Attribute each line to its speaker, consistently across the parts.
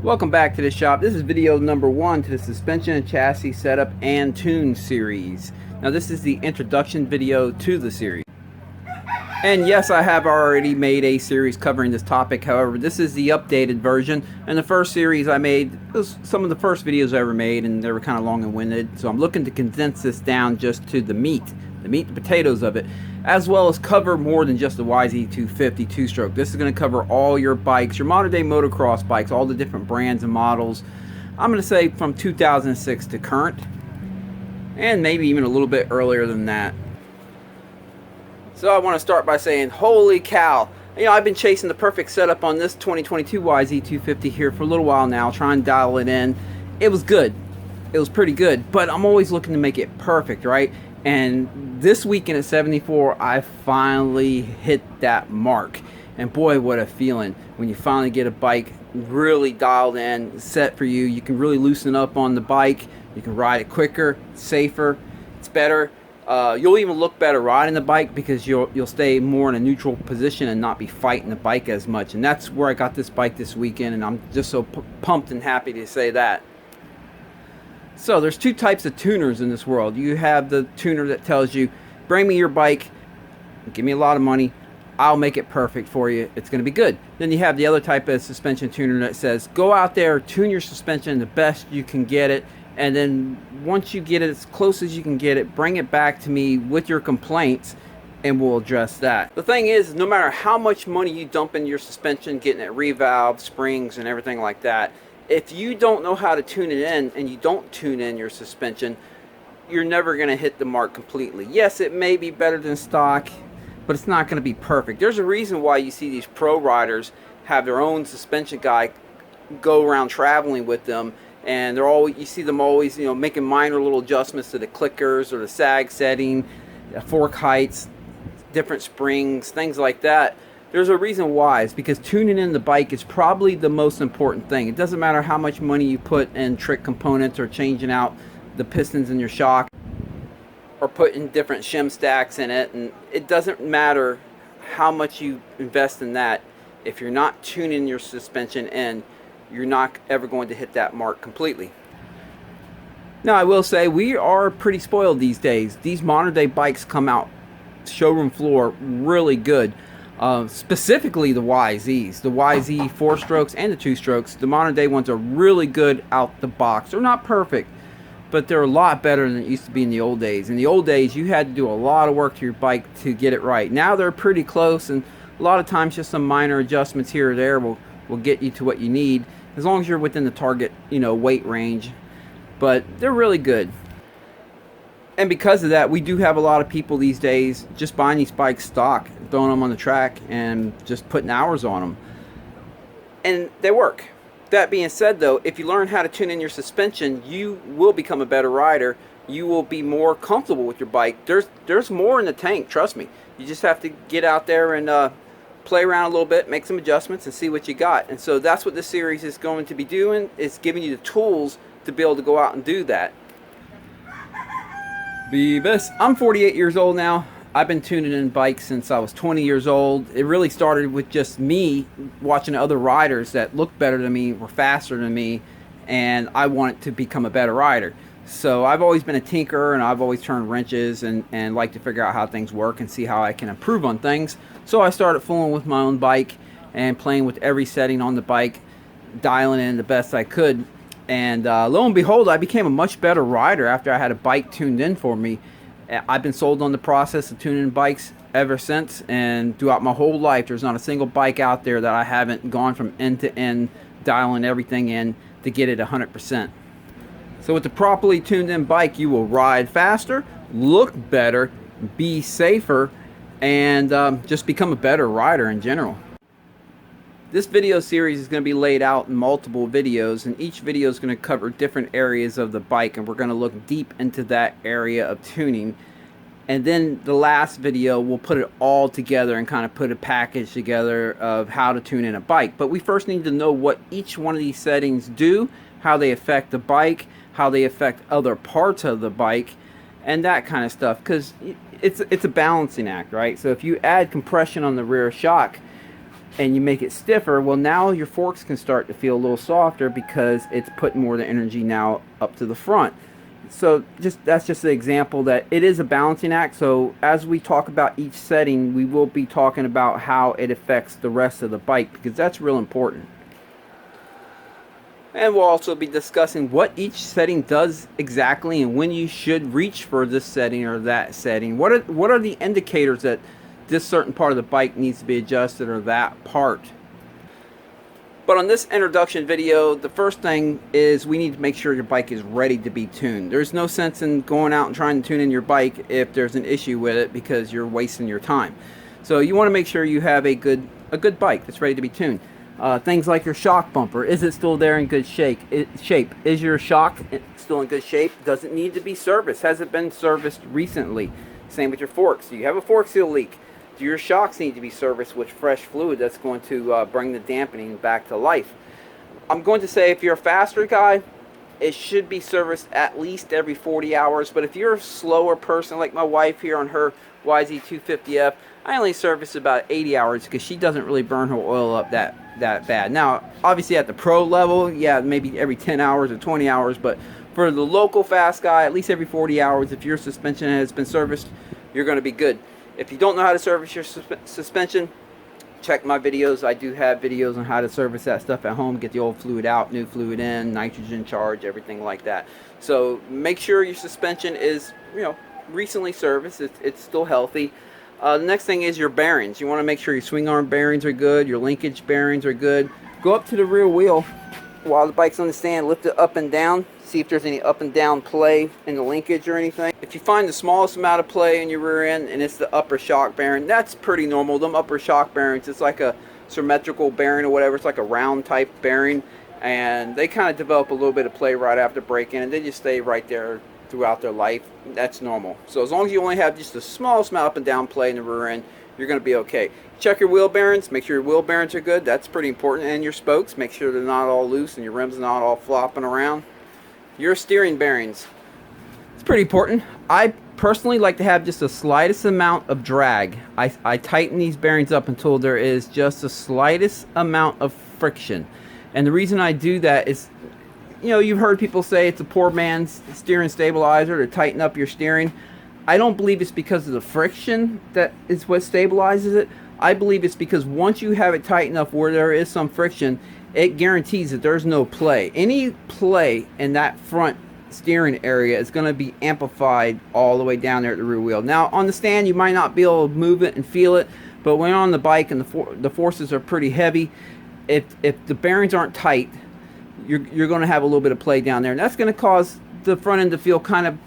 Speaker 1: Welcome back to the shop. This is video number 1 to the suspension and chassis setup and tune series. Now this is the introduction video to the series. And yes, I have already made a series covering this topic. However, this is the updated version. And the first series I made was some of the first videos I ever made, and they were kind of long and winded. So I'm looking to condense this down just to the meat, the potatoes of it, as well as cover more than just the YZ250 two-stroke. This is going to cover all your bikes, your modern day motocross bikes, all the different brands and models. I'm going to say from 2006 to current, and maybe even a little bit earlier than that. So I want to start by saying, holy cow, you know, I've been chasing the perfect setup on this 2022 YZ250 here for a little while now, trying to dial it in. It was good. It was pretty good, but I'm always looking to make it perfect, right? And this weekend at 74, I finally hit that mark. And boy, what a feeling when you finally get a bike really dialed in, set for you. You can really loosen up on the bike. You can ride it quicker, safer, it's better. You'll even look better riding the bike because you'll stay more in a neutral position and not be fighting the bike as much. And that's where I got this bike this weekend, and I'm just so pumped and happy to say that. So there's two types of tuners in this world. You have the tuner that tells you, bring me your bike, give me a lot of money, I'll make it perfect for you, it's going to be good. Then you have the other type of suspension tuner that says, go out there, tune your suspension the best you can get it, and then once you get it as close as you can get it, bring it back to me with your complaints and we'll address that. The thing is, no matter how much money you dump in your suspension, getting it revalved, springs and everything like that, if you don't know how to tune it in and you don't tune in your suspension, you're never going to hit the mark completely. Yes, it may be better than stock, but it's not going to be perfect. There's a reason why you see these pro riders have their own suspension guy go around traveling with them, and they're always, you see them always, you know, making minor little adjustments to the clickers or the sag setting, fork heights, different springs, things like that. There's a reason why. It's because tuning in the bike is probably the most important thing. It doesn't matter how much money you put in trick components or changing out the pistons in your shock or putting different shim stacks in it, and it doesn't matter how much you invest in that. If you're not tuning your suspension in, you're not ever going to hit that mark completely. Now I will say we are pretty spoiled these days. These modern day bikes come out showroom floor really good. Specifically the YZs, the YZ 4-strokes and the 2-strokes. The modern day ones are really good out the box. They're not perfect, but they're a lot better than it used to be in the old days. In the old days, you had to do a lot of work to your bike to get it right. Now they're pretty close, and a lot of times just some minor adjustments here or there will get you to what you need, as long as you're within the target, you know, weight range. But they're really good. And because of that, we do have a lot of people these days just buying these bikes stock, throwing them on the track and just putting hours on them. And they work. That being said though, if you learn how to tune in your suspension, you will become a better rider. You will be more comfortable with your bike. There's more in the tank, trust me. You just have to get out there and play around a little bit, make some adjustments and see what you got. And so that's what this series is going to be doing. It's giving you the tools to be able to go out and do that. Beavis. I'm 48 years old now. I've been tuning in bikes since I was 20 years old. It really started with just me watching other riders that looked better than me, were faster than me, and I wanted to become a better rider. So I've always been a tinkerer, and I've always turned wrenches and like to figure out how things work and see how I can improve on things. So I started fooling with my own bike and playing with every setting on the bike, dialing in the best I could. And lo and behold, I became a much better rider after I had a bike tuned in for me. I've been sold on the process of tuning bikes ever since, and throughout my whole life, there's not a single bike out there that I haven't gone from end to end, dialing everything in to get it 100%. So with the properly tuned in bike, you will ride faster, look better, be safer, and just become a better rider in general. This video series is going to be laid out in multiple videos, and each video is going to cover different areas of the bike, and we're going to look deep into that area of tuning. And then the last video, we'll put it all together and kind of put a package together of how to tune in a bike. But we first need to know what each one of these settings do, how they affect the bike, how they affect other parts of the bike, and that kind of stuff, because it's a balancing act, right? So if you add compression on the rear shock, and you make it stiffer, well, now your forks can start to feel a little softer because it's putting more of the energy now up to the front. So that's just an example that it is a balancing act. So as we talk about each setting, we will be talking about how it affects the rest of the bike, because that's real important. And we'll also be discussing what each setting does exactly and when you should reach for this setting or that setting. What are the indicators that this certain part of the bike needs to be adjusted, or that part. But on this introduction video, the first thing is we need to make sure your bike is ready to be tuned. There's no sense in going out and trying to tune in your bike if there's an issue with it, because you're wasting your time. So you want to make sure you have a good bike that's ready to be tuned. Things like your shock bumper. Is it still there in good shape? Is your shock still in good shape? Does it need to be serviced? Has it been serviced recently? Same with your forks. Do you have a fork seal leak? Do your shocks need to be serviced with fresh fluid that's going to bring the dampening back to life? I'm going to say if you're a faster guy, it should be serviced at least every 40 hours. But if you're a slower person, like my wife here on her YZ250F, I only service about 80 hours because she doesn't really burn her oil up that bad. Now, obviously at the pro level, yeah, maybe every 10 hours or 20 hours. But for the local fast guy, at least every 40 hours, if your suspension has been serviced, you're going to be good. If you don't know how to service your suspension, check my videos. I do have videos on how to service that stuff at home. Get the old fluid out, new fluid in, nitrogen charge, everything like that. So make sure your suspension is, recently serviced. It's still healthy. The next thing is your bearings. You want to make sure your swing arm bearings are good, your linkage bearings are good. Go up to the rear wheel while the bike's on the stand, lift it up and down. See if there's any up and down play in the linkage or anything. If you find the smallest amount of play in your rear end and it's the upper shock bearing, that's pretty normal. Them upper shock bearings, it's like a symmetrical bearing or whatever. It's like a round type bearing, and they kind of develop a little bit of play right after break-in, and they just stay right there throughout their life. That's normal. So as long as you only have just the smallest amount up and down play in the rear end, you're going to be okay. Check your wheel bearings. Make sure your wheel bearings are good. That's pretty important. And your spokes. Make sure they're not all loose and your rims not all flopping around. Your steering bearings. It's pretty important. I personally like to have just the slightest amount of drag. I tighten these bearings up until there is just the slightest amount of friction. And the reason I do that is, you've heard people say it's a poor man's steering stabilizer to tighten up your steering. I don't believe it's because of the friction that is what stabilizes it. I believe it's because once you have it tight enough where there is some friction, it guarantees that there's no play. Any play in that front steering area is going to be amplified all the way down there at the rear wheel. Now on the stand you might not be able to move it and feel it, but when you're on the bike and the forces are pretty heavy, if the bearings aren't tight, you're going to have a little bit of play down there, and that's going to cause the front end to feel kind of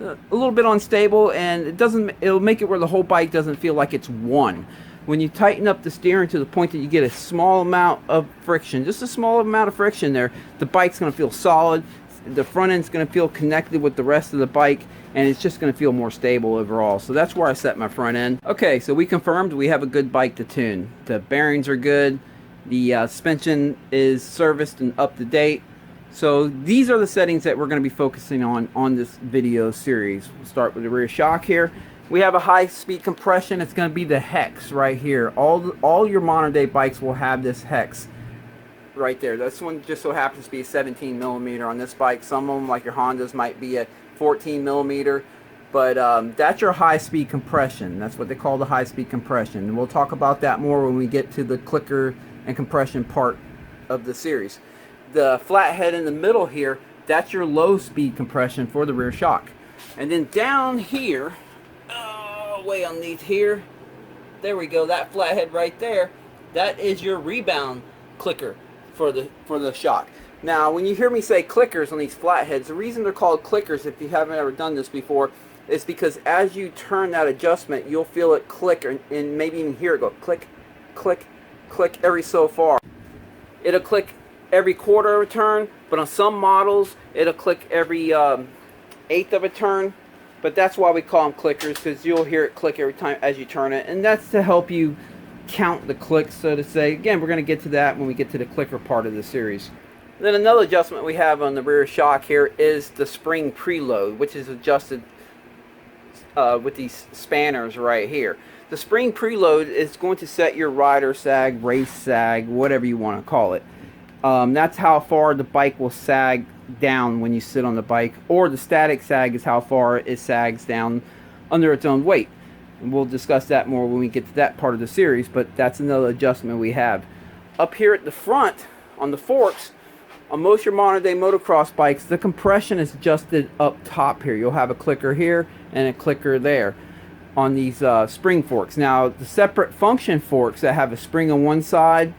Speaker 1: a little bit unstable, and it'll make it where the whole bike doesn't feel like it's one. When you tighten up the steering to the point that you get a small amount of friction, just a small amount of friction there, the bike's going to feel solid, the front end's going to feel connected with the rest of the bike, and it's just going to feel more stable overall. So that's where I set my front end. Okay, so we confirmed we have a good bike to tune. The bearings are good, the suspension is serviced and up to date. So these are the settings that we're going to be focusing on this video series. We'll start with the rear shock here. We have a high-speed compression. It's going to be the hex right here. All your modern-day bikes will have this hex right there. This one just so happens to be a 17 millimeter on this bike. Some of them, like your Hondas, might be a 14 millimeter. But that's your high-speed compression. That's what they call the high-speed compression. And we'll talk about that more when we get to the clicker and compression part of the series. The flathead in the middle here, that's your low-speed compression for the rear shock. And then down here, way underneath here, there we go, that flathead right there, that is your rebound clicker for the shock. Now when you hear me say clickers on these flatheads, the reason they're called clickers, if you haven't ever done this before, is because as you turn that adjustment, you'll feel it click, and maybe even hear it go click, click, click every so far. It'll click every quarter of a turn, but on some models it'll click every eighth of a turn. But that's why we call them clickers, because you'll hear it click every time as you turn it, and that's to help you count the clicks, so to say. Again, we're going to get to that when we get to the clicker part of the series. Then another adjustment we have on the rear shock here is the spring preload, which is adjusted with these spanners right here. The spring preload is going to set your rider sag, race sag, whatever you want to call it. That's how far the bike will sag down when you sit on the bike, or the static sag is how far it sags down under its own weight. And we'll discuss that more when we get to that part of the series, but that's another adjustment we have. Up here at the front, on the forks, on most of your modern day motocross bikes, the compression is adjusted up top here. You'll have a clicker here and a clicker there on these spring forks. Now, the separate function forks that have a spring on one side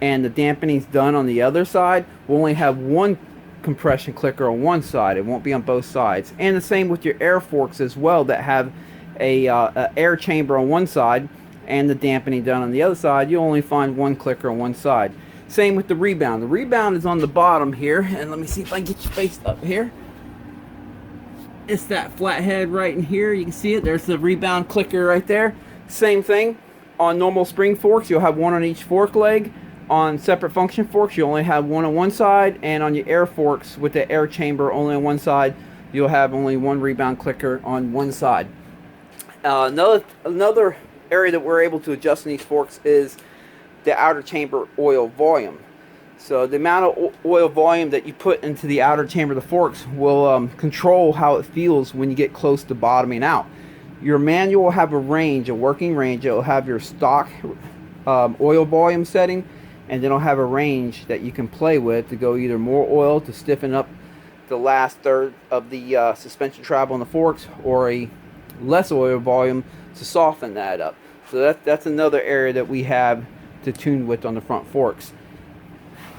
Speaker 1: and the dampening's done on the other side will only have one compression clicker on one side. It won't be on both sides. And the same with your air forks as well, that have a air chamber on one side and the dampening done on the other side. You'll only find one clicker on one side. Same with the rebound. The rebound is on the bottom here, and let me see if I can get you faced up here. It's that flathead right in here. You can see it. There's the rebound clicker right there. Same thing on normal spring forks. You'll have one on each fork leg. On separate function forks, you only have one on one side, and on your air forks with the air chamber only on one side, you'll have only one rebound clicker on one side. Another area that we're able to adjust in these forks is the outer chamber oil volume. So the amount of oil volume that you put into the outer chamber of the forks will control how it feels when you get close to bottoming out. Your manual will have a range, a working range. It will have your stock oil volume setting, and then it'll have a range that you can play with to go either more oil to stiffen up the last third of the suspension travel on the forks, or a less oil volume to soften that up. So that's another area that we have to tune with on the front forks.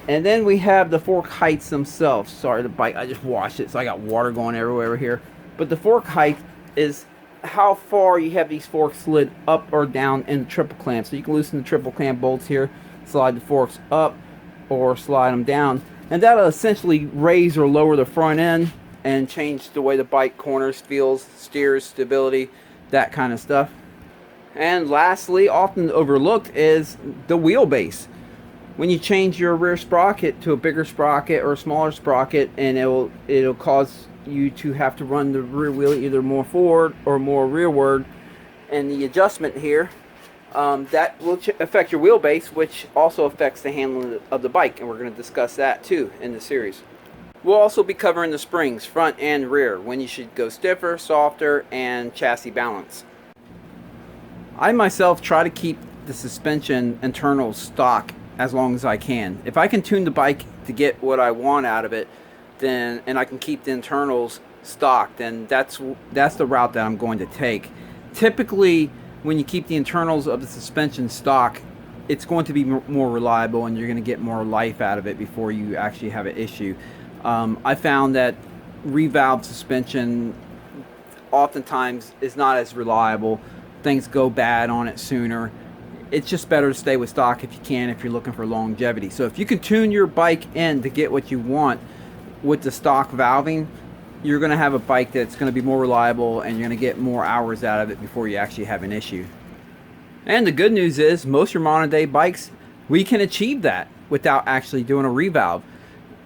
Speaker 1: And then we have the fork heights themselves. Sorry, the bike, I just washed it, so I got water going everywhere here. But the fork height is how far you have these forks slid up or down in the triple clamp. So you can loosen the triple clamp bolts here, slide the forks up or slide them down, and that'll essentially raise or lower the front end and change the way the bike corners, feels, steers, stability, that kind of stuff. And lastly, often overlooked, is the wheelbase. When you change your rear sprocket to a bigger sprocket or a smaller sprocket, and it'll cause you to have to run the rear wheel either more forward or more rearward, and the adjustment here that will affect your wheelbase, which also affects the handling of the bike, and we're going to discuss that too in the series. We'll also be covering the springs, front and rear, when you should go stiffer, softer, and chassis balance. I myself try to keep the suspension internals stock as long as I can. If I can tune the bike to get what I want out of it, then, and I can keep the internals stock, then that's the route that I'm going to take. Typically, when you keep the internals of the suspension stock, it's going to be more reliable, and you're going to get more life out of it before you actually have an issue. I found that revalved suspension oftentimes is not as reliable. Things go bad on it sooner. It's just better to stay with stock if you can, if you're looking for longevity. So if you can tune your bike in to get what you want with the stock valving, you're going to have a bike that's going to be more reliable, and you're going to get more hours out of it before you actually have an issue. And the good news is, most of your modern day bikes, we can achieve that without actually doing a revalve.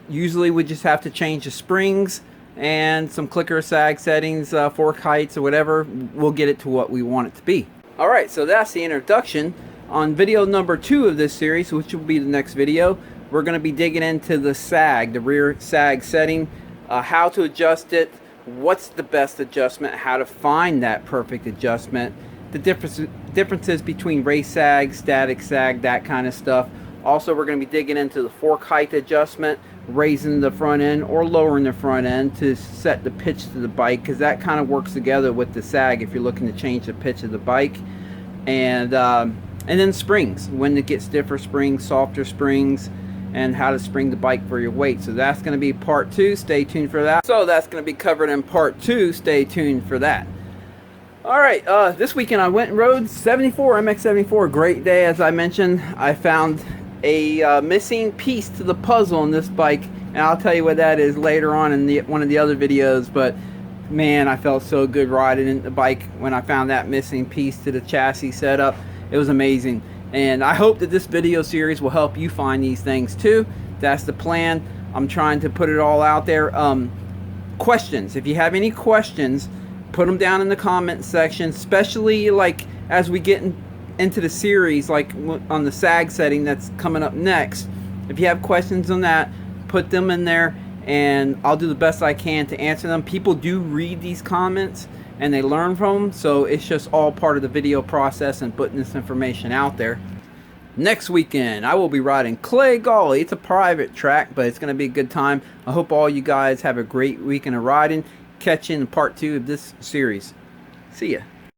Speaker 1: Usually we just have to change the springs and some clicker sag settings, fork heights or whatever. We'll get it to what we want it to be. Alright, so that's the introduction. On video number 2 of this series, which will be the next video, we're going to be digging into the sag, the rear sag setting, how to adjust it, what's the best adjustment, how to find that perfect adjustment, the differences between race sag, static sag, that kind of stuff. Also, we're going to be digging into the fork height adjustment, raising the front end or lowering the front end to set the pitch to the bike, because that kind of works together with the sag if you're looking to change the pitch of the bike. And then springs, when to get stiffer springs, softer springs, and how to spring the bike for your weight. So that's going to be part 2. Stay tuned for that. So that's going to be covered in part 2. Stay tuned for that. Alright, this weekend I went and rode MX-74. Great day, as I mentioned. I found a missing piece to the puzzle on this bike, and I'll tell you what that is later on in one of the other videos. But man, I felt so good riding in the bike when I found that missing piece to the chassis setup. It was amazing, and I hope that this video series will help you find these things too. That's the plan. I'm trying to put it all out there. Questions, if you have any questions, put them down in the comment section, especially like as we get into the series, like on the SAG setting that's coming up next, if you have questions on that, put them in there and I'll do the best I can to answer them. People do read these comments and they learn from them, so it's just all part of the video process and putting this information out there. Next weekend, I will be riding Clay Gully. It's a private track, but it's going to be a good time. I hope all you guys have a great weekend of riding. Catch you in part 2 of this series. See ya.